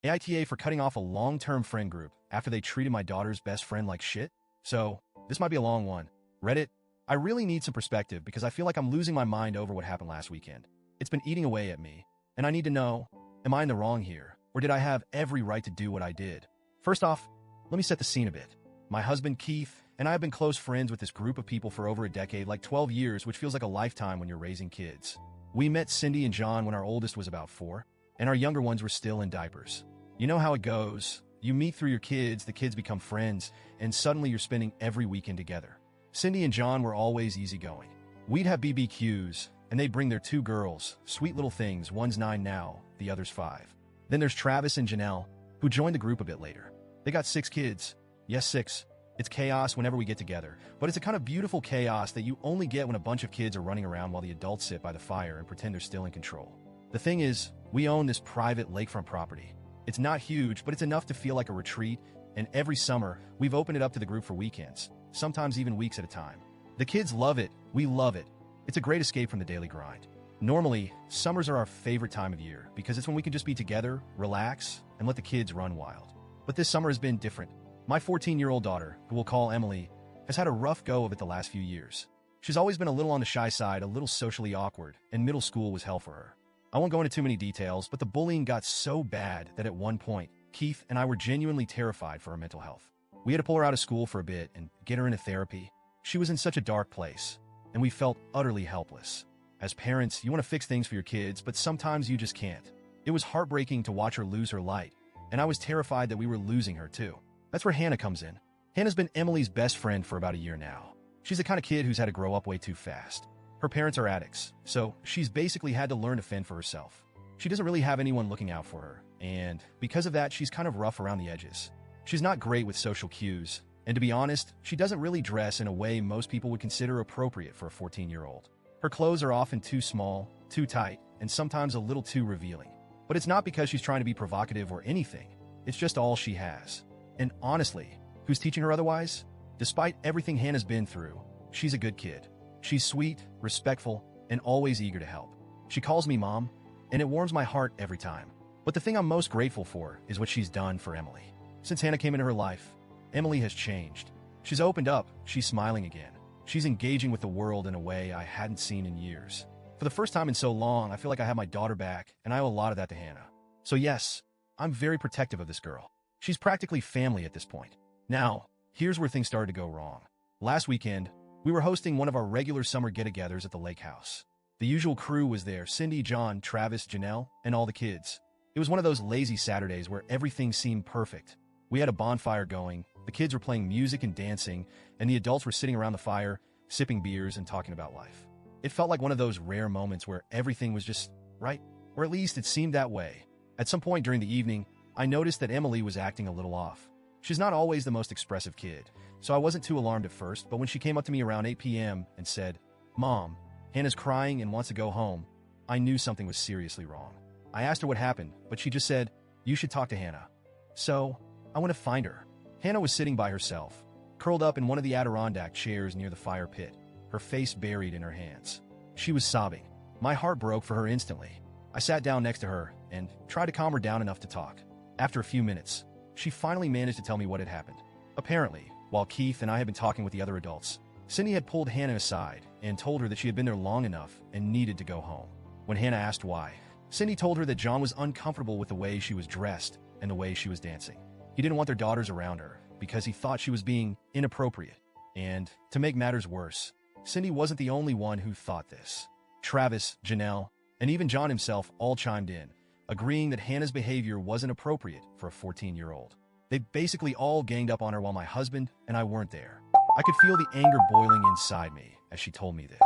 AITA for cutting off a long-term friend group after they treated my daughter's best friend like shit? So, this might be a long one. Reddit, I really need some perspective because I feel like I'm losing my mind over what happened last weekend. It's been eating away at me, and I need to know, am I in the wrong here, or did I have every right to do what I did? First off, let me set the scene a bit. My husband, Keith, and I have been close friends with this group of people for over a decade, like 12 years, which feels like a lifetime when you're raising kids. We met Cindy and John when our oldest was about 4, and our younger ones were still in diapers. You know how it goes. You meet through your kids, the kids become friends, and suddenly you're spending every weekend together. Cindy and John were always easygoing. We'd have BBQs, and they'd bring their 2 girls, sweet little things, one's 9 now, the other's 5. Then there's Travis and Janelle, who joined the group a bit later. They got 6 kids. Yes, 6. It's chaos whenever we get together, but it's a kind of beautiful chaos that you only get when a bunch of kids are running around while the adults sit by the fire and pretend they're still in control. The thing is, we own this private lakefront property. It's not huge, but it's enough to feel like a retreat, and every summer, we've opened it up to the group for weekends, sometimes even weeks at a time. The kids love it, we love it. It's a great escape from the daily grind. Normally, summers are our favorite time of year because it's when we can just be together, relax, and let the kids run wild. But this summer has been different. My 14-year-old daughter, who we'll call Emily, has had a rough go of it the last few years. She's always been a little on the shy side, a little socially awkward, and middle school was hell for her. I won't go into too many details, but the bullying got so bad that at one point, Keith and I were genuinely terrified for her mental health. We had to pull her out of school for a bit and get her into therapy. She was in such a dark place, and we felt utterly helpless. As parents, you want to fix things for your kids, but sometimes you just can't. It was heartbreaking to watch her lose her light, and I was terrified that we were losing her too. That's where Hannah comes in. Hannah's been Emily's best friend for about a year now. She's the kind of kid who's had to grow up way too fast. Her parents are addicts, so she's basically had to learn to fend for herself. She doesn't really have anyone looking out for her, and because of that, she's kind of rough around the edges. She's not great with social cues, and to be honest, she doesn't really dress in a way most people would consider appropriate for a 14-year-old. Her clothes are often too small, too tight, and sometimes a little too revealing. But it's not because she's trying to be provocative or anything. It's just all she has. And honestly, who's teaching her otherwise? Despite everything Hannah's been through, she's a good kid. She's sweet, respectful, and always eager to help. She calls me Mom, and it warms my heart every time. But the thing I'm most grateful for is what she's done for Emily. Since Hannah came into her life, Emily has changed. She's opened up, she's smiling again. She's engaging with the world in a way I hadn't seen in years. For the first time in so long, I feel like I have my daughter back, and I owe a lot of that to Hannah. So yes, I'm very protective of this girl. She's practically family at this point. Now, here's where things started to go wrong. Last weekend, we were hosting one of our regular summer get-togethers at the lake house. The usual crew was there: Cindy, John, Travis, Janelle, and all the kids. It was one of those lazy Saturdays where everything seemed perfect. We had a bonfire going, the kids were playing music and dancing, and the adults were sitting around the fire, sipping beers and talking about life. It felt like one of those rare moments where everything was just right, or at least it seemed that way. At some point during the evening, I noticed that Emily was acting a little off. She's not always the most expressive kid, so I wasn't too alarmed at first, but when she came up to me around 8 p.m. and said, "Mom, Hannah's crying and wants to go home," I knew something was seriously wrong. I asked her what happened, but she just said, "You should talk to Hannah." So, I went to find her. Hannah was sitting by herself, curled up in one of the Adirondack chairs near the fire pit, her face buried in her hands. She was sobbing. My heart broke for her instantly. I sat down next to her and tried to calm her down enough to talk. After a few minutes, she finally managed to tell me what had happened. Apparently, while Keith and I had been talking with the other adults, Cindy had pulled Hannah aside and told her that she had been there long enough and needed to go home. When Hannah asked why, Cindy told her that John was uncomfortable with the way she was dressed and the way she was dancing. He didn't want their daughters around her because he thought she was being inappropriate. And to make matters worse, Cindy wasn't the only one who thought this. Travis, Janelle, and even John himself all chimed in, agreeing that Hannah's behavior wasn't appropriate for a 14-year-old. They basically all ganged up on her while my husband and I weren't there. I could feel the anger boiling inside me as she told me this.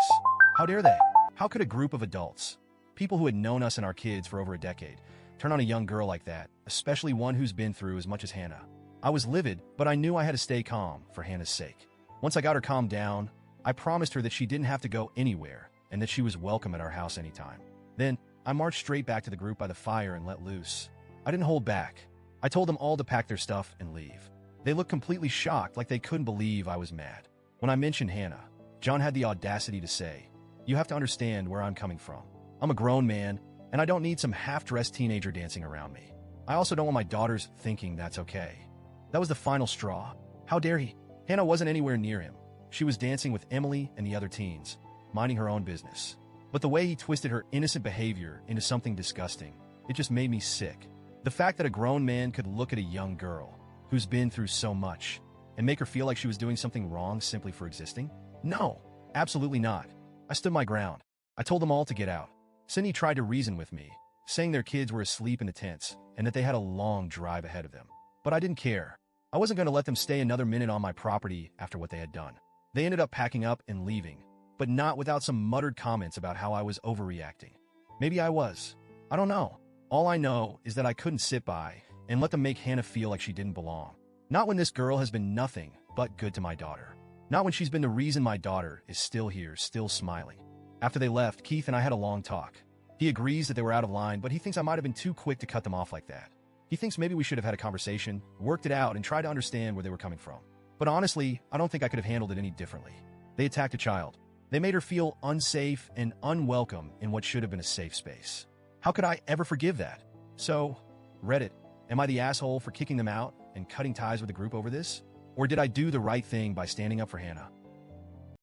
How dare they? How could a group of adults, people who had known us and our kids for over a decade, turn on a young girl like that, especially one who's been through as much as Hannah? I was livid, but I knew I had to stay calm for Hannah's sake. Once I got her calmed down, I promised her that she didn't have to go anywhere and that she was welcome at our house anytime. Then, I marched straight back to the group by the fire and let loose. I didn't hold back. I told them all to pack their stuff and leave. They looked completely shocked, like they couldn't believe I was mad. When I mentioned Hannah, John had the audacity to say, "You have to understand where I'm coming from. I'm a grown man, and I don't need some half-dressed teenager dancing around me." I also don't want my daughters thinking that's okay. That was the final straw. How dare he? Hannah wasn't anywhere near him. She was dancing with Emily and the other teens, minding her own business. But the way he twisted her innocent behavior into something disgusting, it just made me sick. The fact that a grown man could look at a young girl who's been through so much and make her feel like she was doing something wrong simply for existing? No, absolutely not. I stood my ground. I told them all to get out. Sydney tried to reason with me, saying their kids were asleep in the tents and that they had a long drive ahead of them. But I didn't care. I wasn't going to let them stay another minute on my property after what they had done. They ended up packing up and leaving, but not without some muttered comments about how I was overreacting. Maybe I was. I don't know. All I know is that I couldn't sit by and let them make Hannah feel like she didn't belong. Not when this girl has been nothing but good to my daughter. Not when she's been the reason my daughter is still here, still smiling. After they left, Keith and I had a long talk. He agrees that they were out of line, but he thinks I might have been too quick to cut them off like that. He thinks maybe we should have had a conversation, worked it out, and tried to understand where they were coming from. But honestly, I don't think I could have handled it any differently. They attacked a child. They made her feel unsafe and unwelcome in what should have been a safe space. How could I ever forgive that? So, Reddit, am I the asshole for kicking them out and cutting ties with the group over this? Or did I do the right thing by standing up for Hannah?